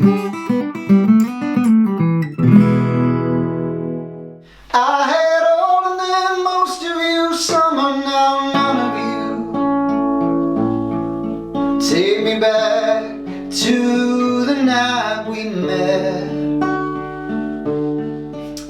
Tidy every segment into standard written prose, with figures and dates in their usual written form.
I had all and then most of you, summer now none of you. Take me back to the night we met.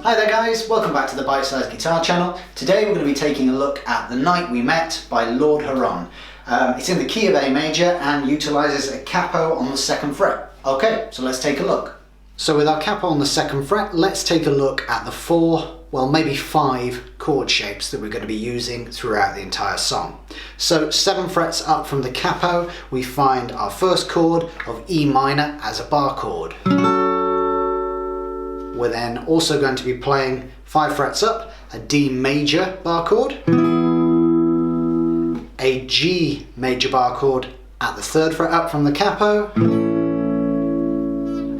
Hi there guys, welcome back to the Bitesize Guitar channel. Today we're going to be taking a look at The Night We Met by Lord Huron. It's in the key of A major and utilises a capo on the 2nd fret. Okay, so let's take a look. So with our capo on the 2nd fret, let's take a look at the 4, well maybe 5 chord shapes that we're going to be using throughout the entire song. So 7 frets up from the capo, we find our first chord of E minor as a bar chord. We're then also going to be playing 5 frets up, a D major bar chord, a G major bar chord at the 3rd fret up from the capo,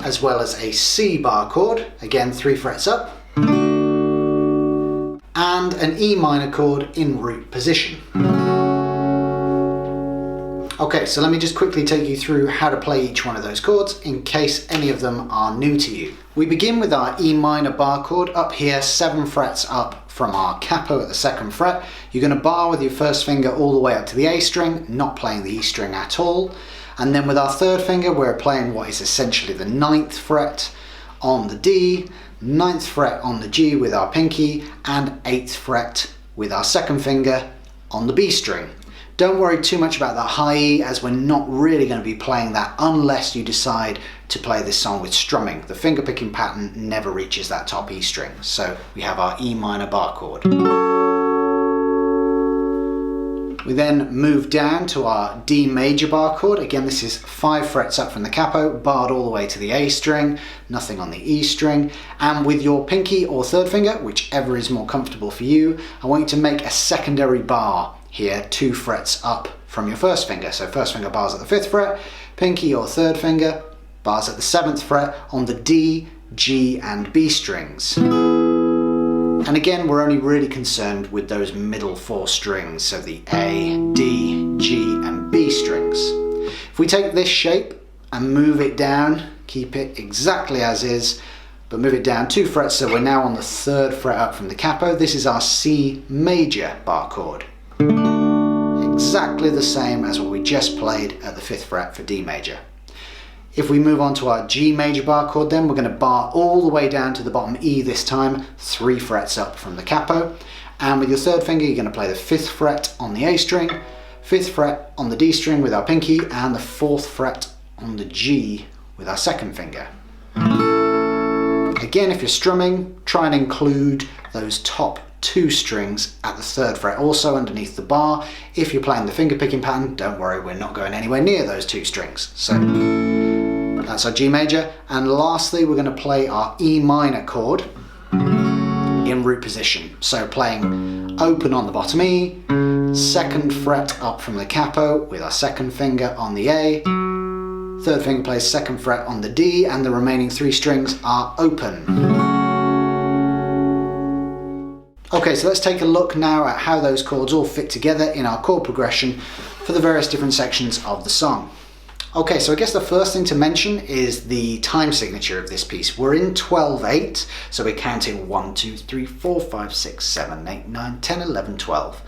as well as a C bar chord, again 3 frets up, and an E minor chord in root position. Okay, so let me just quickly take you through how to play each one of those chords in case any of them are new to you. We begin with our E minor bar chord up here, 7 frets up from our capo at the 2nd fret. You're going to bar with your first finger all the way up to the A string, not playing the E string at all. And then with our 3rd finger, we're playing what is essentially the 9th fret on the D, 9th fret on the G with our pinky, and 8th fret with our 2nd finger on the B string. Don't worry too much about that high E, as we're not really going to be playing that unless you decide to play this song with strumming. The fingerpicking pattern never reaches that top E string. So we have our E minor bar chord. We then move down to our D major bar chord. Again, this is 5 frets up from the capo, barred all the way to the A string, nothing on the E string. And with your pinky or 3rd finger, whichever is more comfortable for you, I want you to make a secondary bar here, 2 frets up from your 1st finger. So 1st finger bars at the 5th fret, pinky or 3rd finger bars at the 7th fret on the D, G and B strings. And again, we're only really concerned with those middle 4 strings, so the A, D, G and B strings. If we take this shape and move it down, keep it exactly as is, but move it down 2 frets, so we're now on the 3rd fret up from the capo. This is our C major bar chord. Exactly the same as what we just played at the 5th fret for D major. If we move on to our G major bar chord, then we're going to bar all the way down to the bottom E this time, 3 frets up from the capo. And with your 3rd finger, you're going to play the 5th fret on the A string, 5th fret on the D string with our pinky, and the 4th fret on the G with our 2nd finger. Again, if you're strumming, try and include those top 2 strings at the 3rd fret also underneath the bar. If you're playing the finger picking pattern, don't worry, we're not going anywhere near those 2 strings. So that's our G major. And lastly, we're going to play our E minor chord in root position. So playing open on the bottom E, 2nd fret up from the capo with our 2nd finger on the A, 3rd finger plays 2nd fret on the D, and the remaining 3 strings are open. Okay, so let's take a look now at how those chords all fit together in our chord progression for the various different sections of the song. Okay, so I guess the first thing to mention is the time signature of this piece. We're in 12/8, so we're counting 1, 2, 3, 4, 5, 6, 7, 8, 9, 10, 11, 12.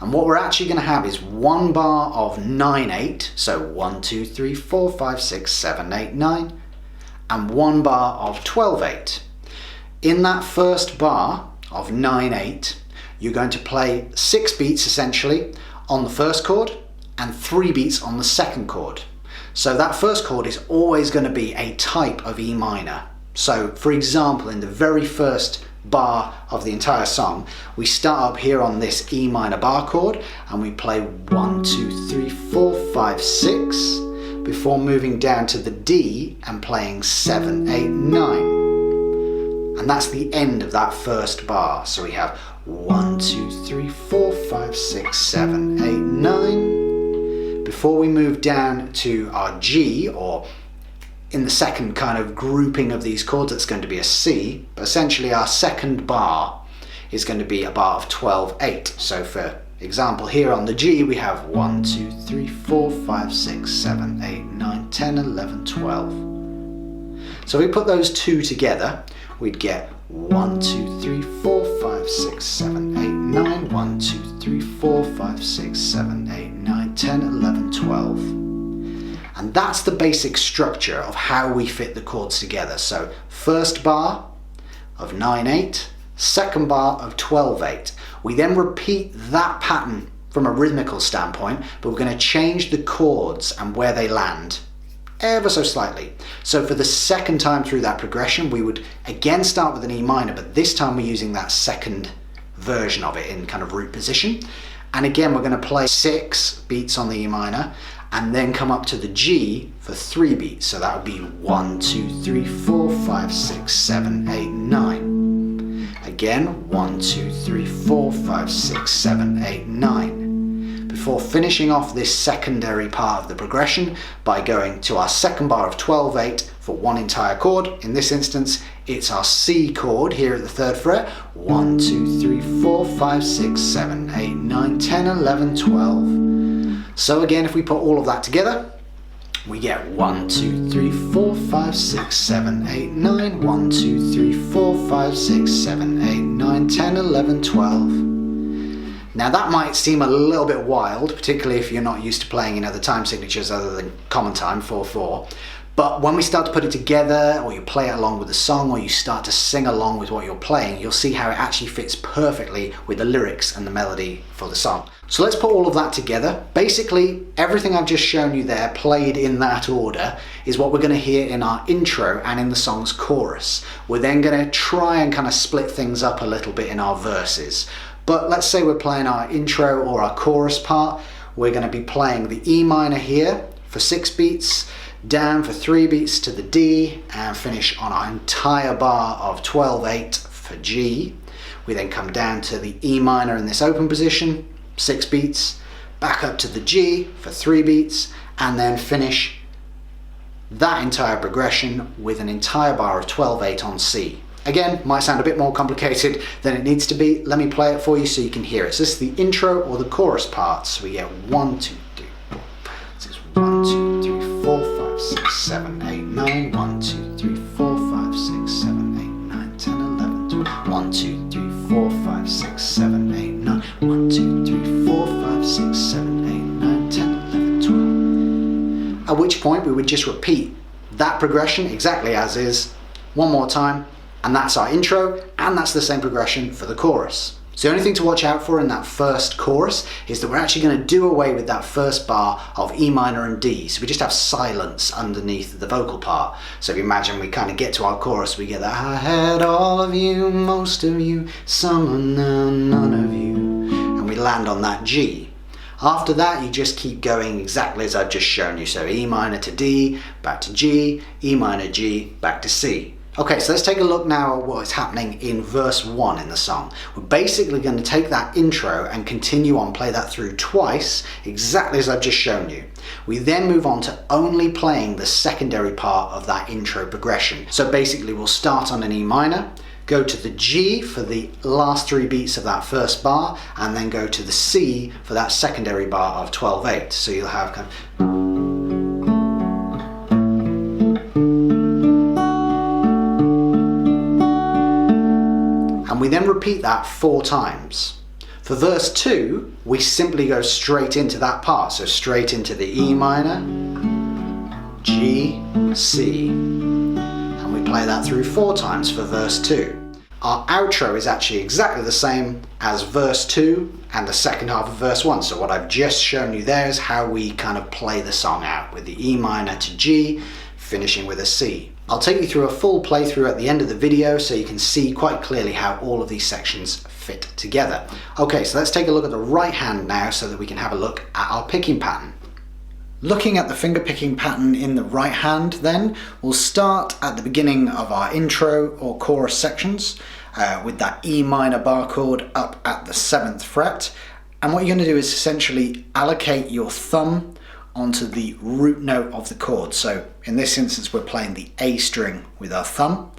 And what we're actually going to have is 1 bar of 9/8, so 1, 2, 3, 4, 5, 6, 7, 8, 9, and 1 bar of 12/8. In that first bar of 9/8, you're going to play 6 beats essentially on the 1st chord and 3 beats on the 2nd chord. So that 1st chord is always going to be a type of E minor. So for example, in the very first bar of the entire song, we start up here on this E minor bar chord and we play 1, 2, 3, 4, 5, 6 before moving down to the D and playing 7, 8, 9. And that's the end of that first bar. So we have 1, 2, 3, 4, 5, 6, 7, 8, 9. Before we move down to our G, or in the second kind of grouping of these chords, it's going to be a C. But essentially our 2nd bar is going to be a bar of 12/8. So for example, here on the G, we have 1, 2, 3, 4, 5, 6, 7, 8, 9, 10, 11, 12. So if we put those two together, we'd get 1, 2, 3, 4, 5, 6, 7, 8, 9, 1, 2, 3, 4, 5, 6, 7, 8, 9, 10, 11, 12. And that's the basic structure of how we fit the chords together. So first bar of 9/8, second bar of 12/8. We then repeat that pattern from a rhythmical standpoint, but we're going to change the chords and where they land ever so slightly. So for the second time through that progression, we would again start with an E minor, but this time we're using that second version of it in kind of root position. And again, we're going to play 6 beats on the E minor and then come up to the G for 3 beats. So that would be 1, 2, 3, 4, 5, 6, 7, 8, 9. Again, 1, 2, 3, 4, 5, 6, 7, 8, 9. Before finishing off this secondary part of the progression by going to our second bar of 12/8 for one entire chord. In this instance, it's our C chord here at the 3rd fret. 1, 2, 3, 4, 5, 6, 7, 8, 9, 10, 11, 12. So again, if we put all of that together, we get 1, 2, 3, 4, 5, 6, 7, 8, 9, 1, 2, 3, 4, 5, 6, 7, 8, 9, 10, 11, 12. Now that might seem a little bit wild, particularly if you're not used to playing in other time signatures other than common time, 4/4. But when we start to put it together, or you play it along with the song, or you start to sing along with what you're playing, you'll see how it actually fits perfectly with the lyrics and the melody for the song. So let's put all of that together. Basically, everything I've just shown you there, played in that order, is what we're going to hear in our intro and in the song's chorus. We're then going to try and kind of split things up a little bit in our verses. But let's say we're playing our intro or our chorus part. We're going to be playing the E minor here for 6 beats, down for 3 beats to the D, and finish on our entire bar of 12/8 for G. We then come down to the E minor in this open position, 6 beats, back up to the G for 3 beats, and then finish that entire progression with an entire bar of 12/8 on C. Again, might sound a bit more complicated than it needs to be. Let me play it for you so you can hear it. So this is the intro or the chorus part. So we get 1, 2, 3, 4. This is 1, 2, 3, 4, 5, 6, 7, 8, 9. 1, 2, 3, 4, 5, 6, 7, 8, 9, 10, 11, 12. 1, 2, 3, 4, 5, 6, 7, 8, 9. 1, 2, 3, 4, 5, 6, 7, 8, 9, 10, 11, 12. At which point we would just repeat that progression exactly as is one more time. And that's our intro, and that's the same progression for the chorus. So the only thing to watch out for in that first chorus is that we're actually going to do away with that first bar of E minor and D. So we just have silence underneath the vocal part. So if you imagine we kind of get to our chorus, we get that I had all of you, most of you, some are now none of you. And we land on that G. After that, you just keep going exactly as I've just shown you. So E minor to D, back to G, E minor, G, back to C. Okay, so let's take a look now at what is happening in verse 1 in the song. We're basically going to take that intro and continue on, play that through twice, exactly as I've just shown you. We then move on to only playing the secondary part of that intro progression. So basically we'll start on an E minor, go to the G for the last 3 beats of that first bar, and then go to the C for that secondary bar of 12/8. So you'll have kind of... And we then repeat that 4 times. For verse 2, we simply go straight into that part. So straight into the E minor, G, C. And we play that through 4 times for verse 2. Our outro is actually exactly the same as verse 2 and the second half of verse 1. So what I've just shown you there is how we kind of play the song out with the E minor to G, finishing with a C. I'll take you through a full playthrough at the end of the video so you can see quite clearly how all of these sections fit together. Okay, so let's take a look at the right hand now so that we can have a look at our picking pattern. Looking at the finger picking pattern in the right hand then, we'll start at the beginning of our intro or chorus sections with that E minor bar chord up at the 7th fret. And what you're going to do is essentially allocate your thumb onto the root note of the chord. So in this instance we're playing the A string with our thumb,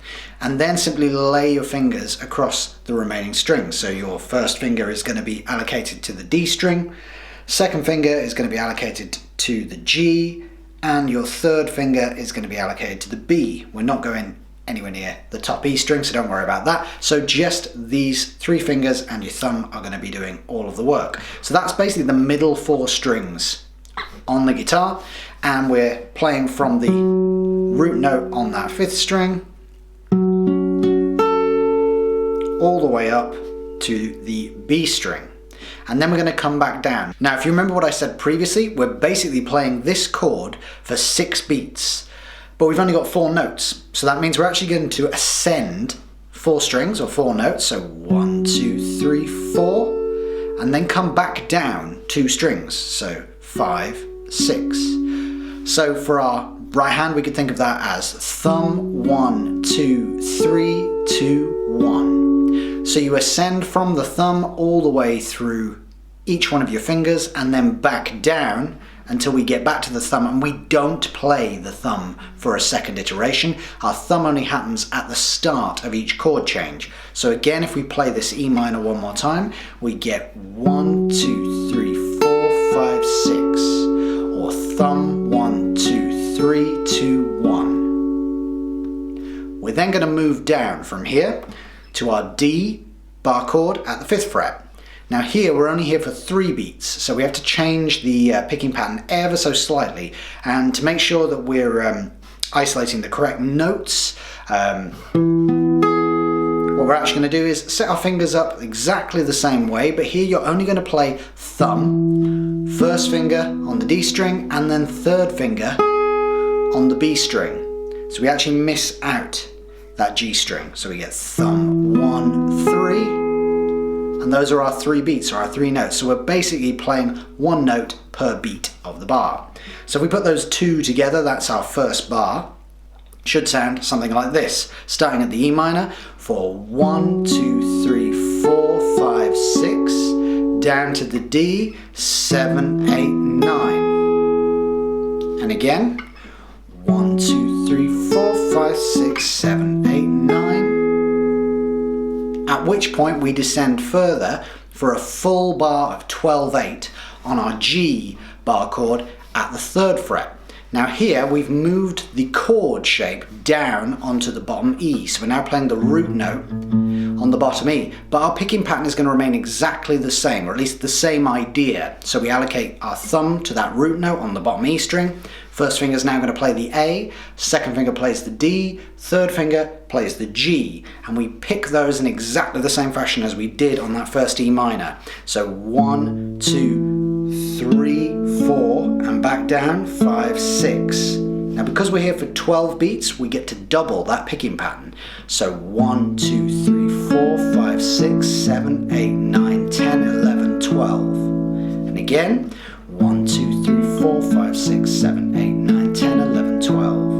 and then simply lay your fingers across the remaining strings. So your first finger is going to be allocated to the D string, second finger is going to be allocated to the G, and your third finger is going to be allocated to the B. We're not going anywhere near the top E string, so don't worry about that. So just these 3 fingers and your thumb are going to be doing all of the work. So that's basically the middle 4 strings on the guitar, and we're playing from the root note on that 5th string all the way up to the B string. And then we're going to come back down. Now, if you remember what I said previously, we're basically playing this chord for 6 beats, but we've only got 4 notes. So that means we're actually going to ascend 4 strings or 4 notes. So 1, 2, 3, 4, and then come back down 2 strings. So 5, 6. So for our right hand, we could think of that as thumb 1, 2, 3, 2, 1. So you ascend from the thumb all the way through each one of your fingers and then back down until we get back to the thumb, and we don't play the thumb for a second iteration. Our thumb only happens at the start of each chord change. So again, if we play this E minor one more time, we get 1, 2, 3, 4, 5, 6, or thumb 1, 2, 3, 2, 1. We're then going to move down from here to our D bar chord at the 5th fret. Now here, we're only here for 3 beats, so we have to change the picking pattern ever so slightly, and to make sure that we're isolating the correct notes, what we're actually going to do is set our fingers up exactly the same way, but here you're only going to play thumb, 1st finger on the D string, and then 3rd finger on the B string. So we actually miss out that G string. So we get thumb 1, 3, and those are our 3 beats, or our 3 notes. So we're basically playing 1 note per beat of the bar. So if we put those 2 together, that's our first bar. Should sound something like this, starting at the E minor for 1, 2, 3, 4, 5, 6, down to the D, 7, 8, 9. And again, 1, 2, 3, 4, 5, 6, 7, 8, 9. At which point we descend further for a full bar of 12/8 on our G bar chord at the 3rd fret. Now here we've moved the chord shape down onto the bottom E, so we're now playing the root note on the bottom E, but our picking pattern is going to remain exactly the same, or at least the same idea. So we allocate our thumb to that root note on the bottom E string. 1st finger is now going to play the A, 2nd finger plays the D, 3rd finger plays the G, and we pick those in exactly the same fashion as we did on that first E minor. So 1, 2, 3, 4, and back down, 5, 6. Now because we're here for 12 beats, we get to double that picking pattern. So 1, 2, 3, 4, 5, 6, 7, 8, 9, 10, 11, 12. And again, 1, 2, 3, 4, 5, 6, 7, 8, 9, 10, 11, 12.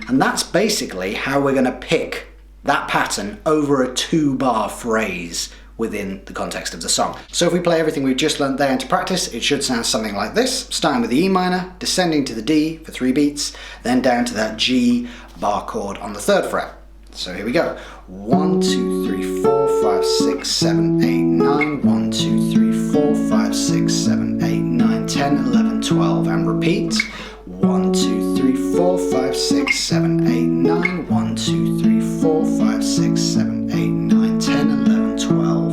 And that's basically how we're going to pick that pattern over a 2-bar phrase within the context of the song. So if we play everything we've just learnt there into practice, it should sound something like this, starting with the E minor, descending to the D for 3 beats, then down to that G bar chord on the 3rd fret. So here we go. 1, 2, 3, 4, 5, 6, 7, 8, 9, 1, 2, 3, 4, 5, 6, 7, 8, 9, 10, 11, 12, and repeat. 1, 2, 3, 4, 5, 6, 7, 8, 9, 1, 2, 3, 4, 5, 6, 7, 8, 9, 10, 11, 12.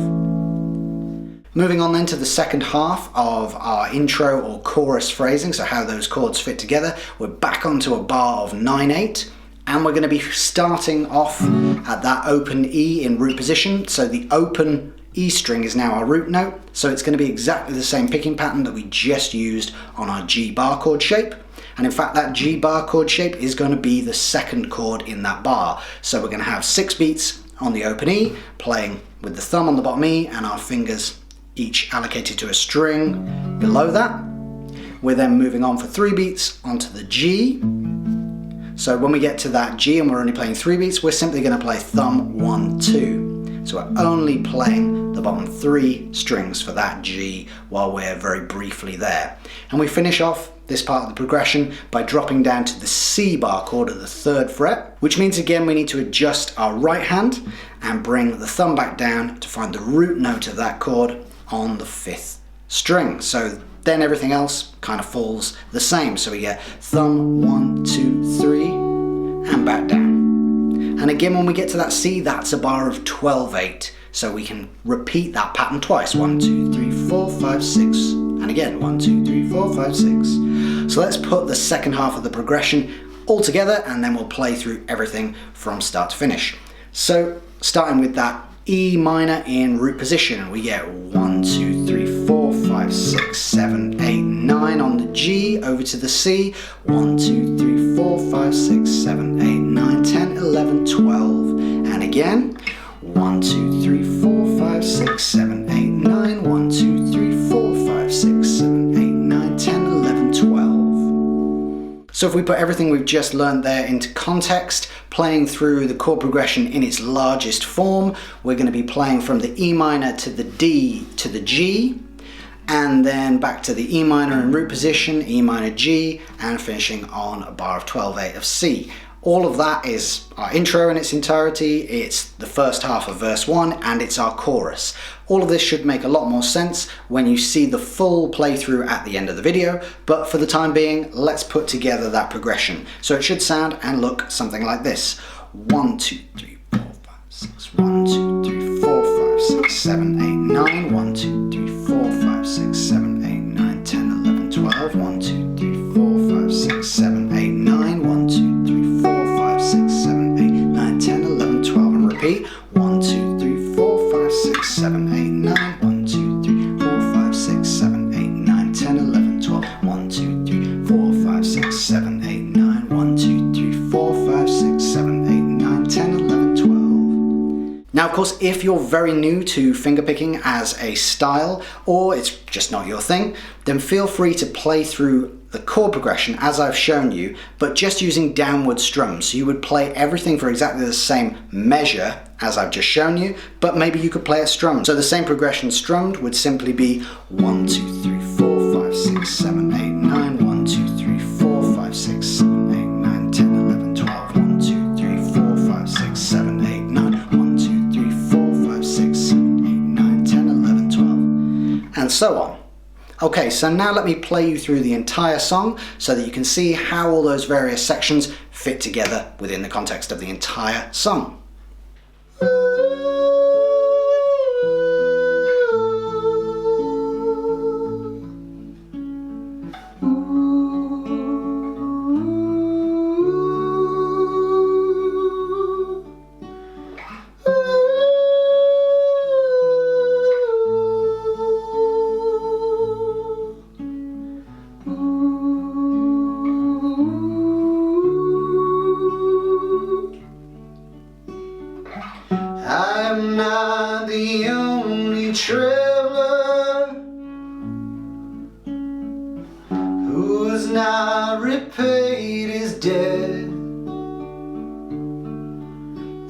Moving on then to the second half of our intro or chorus phrasing, so how those chords fit together. We're back onto a bar of 9/8, and we're going to be starting off at that open E in root position. So the open E string is now our root note, so it's going to be exactly the same picking pattern that we just used on our G bar chord shape. And in fact, that G bar chord shape is going to be the 2nd chord in that bar. So we're going to have 6 beats on the open E, playing with the thumb on the bottom E and our fingers each allocated to a string below that. We're then moving on for 3 beats onto the G. So when we get to that G and we're only playing 3 beats, we're simply going to play thumb 1, 2. So we're only playing the bottom 3 strings for that G while we're very briefly there. And we finish off this part of the progression by dropping down to the C bar chord at the 3rd fret, which means again we need to adjust our right hand and bring the thumb back down to find the root note of that chord on the 5th string. So then everything else kind of falls the same. So we get thumb, 1, 2, 3, and back down. And again, when we get to that C, that's a bar of 12/8. So we can repeat that pattern twice. 1, 2, 3, 4, 5, 6. And again, 1, 2, 3, 4, 5, 6. So let's put the second half of the progression all together, and then we'll play through everything from start to finish. So starting with that E minor in root position, we get 1, 2, 3, 4, 5, 6, 7, 8, 9 on the G, over to the C. 1, 2, 3, 4, 5, 6, 7, 8, 9, 10, 11, 12. And again, 1, 2, 3, 4, 5, 6, 7, 8, 9. 1, 2, 3, 4, 5, 6, 7, 8, 9, 10, 11, 12. So if we put everything we've just learned there into context, playing through the chord progression in its largest form, we're going to be playing from the E minor to the D to the G, and then back to the E minor in root position, E minor G, and finishing on a bar of 12/8 of C. All of that is our intro in its entirety, it's the first half of verse 1, and it's our chorus. All of this should make a lot more sense when you see the full playthrough at the end of the video, but for the time being, let's put together that progression. So it should sound and look something like this. 1, 2, 3, 4, 5, 6. 1, 2, 3, 4, 5, 6, 7, 8, 9. 1, 2, 3, 4, 5, 6, 7, 8, 9, 10, 11, 12. 1, 2, 3, 4, 5, 6, 7, 8, 9. 1, 2, 3, 4, 5, 6, 7, 8, 9, 10, 11, 12. And repeat. 1, 2, 3, 4, 5, 6, 7, 8, 9. 1, 2, 3, 4, 5, 6, 7, 8, 9, 10, 11, 12. 1, 2, 3, 4, 5, 6, 7, 8, 9. 1, 2, 3, 4, 5, 6, 7, 8, 9, 10, 11, 12. Now, of course, if you're very new to fingerpicking as a style, or it's just not your thing, then feel free to play through the chord progression as I've shown you, but just using downward strums. So you would play everything for exactly the same measure as I've just shown you, but maybe you could play it strummed. So the same progression strummed would simply be 1, 2, 3, 4, 5, 6, 7, 8, 9. 1, 2, 3, 4, 5, 6, 7, 8, 9, 10, 11, 12. 1, 2, 3, 4, 5, 6, 7, 8, 9. 1, 2, 3, 4, 5, 6, 7, 8, 9, 10, 11, 12. And so on. Okay, so now let me play you through the entire song so that you can see how all those various sections fit together within the context of the entire song. I'm not the only traveler who's not repaid his debt.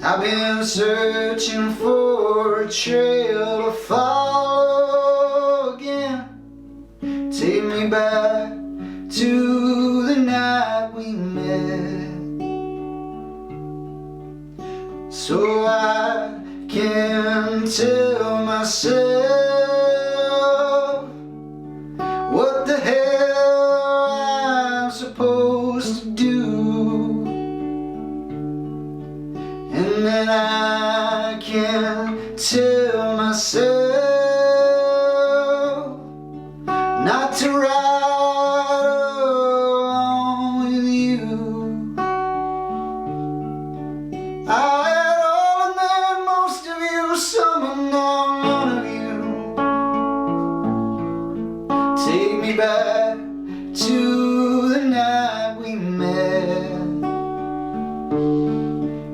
I've been searching for a trail to follow again. Take me back to the night we met, so I can tell myself what the hell I'm supposed to do, and then I can tell myself not to ride along with you. Some and now none of you. Take me back to the night we met.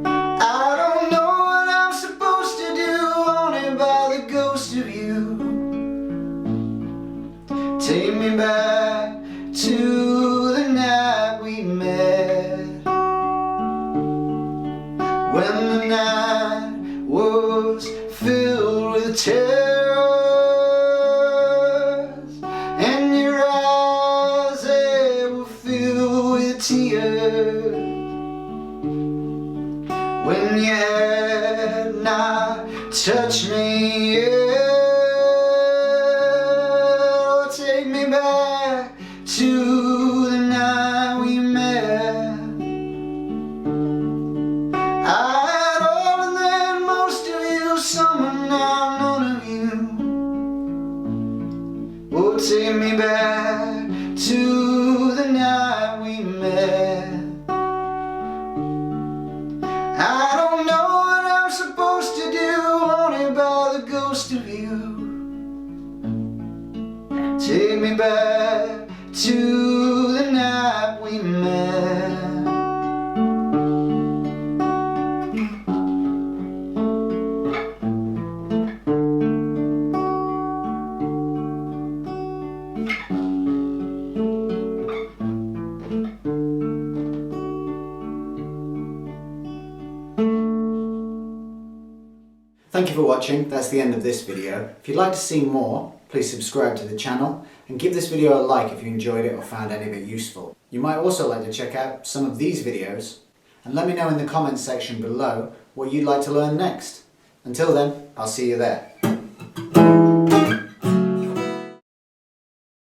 I don't know what I'm supposed to do, haunted by the ghost of you. Take me back to the night we met, when the night was filled with terrors, and your eyes, they were filled with tears, when you had not touched me yet. Oh, take me back I had all and then most of you, some and now none of you. Oh, take me back to the night we met. I don't know what I'm supposed to do, haunted by the ghost of you. Take me back to the night we met. Thank you for watching. That's the end of this video. If you'd like to see more, please subscribe to the channel and give this video a like if you enjoyed it or found any of it useful. You might also like to check out some of these videos and let me know in the comments section below what you'd like to learn next. Until then, I'll see you there.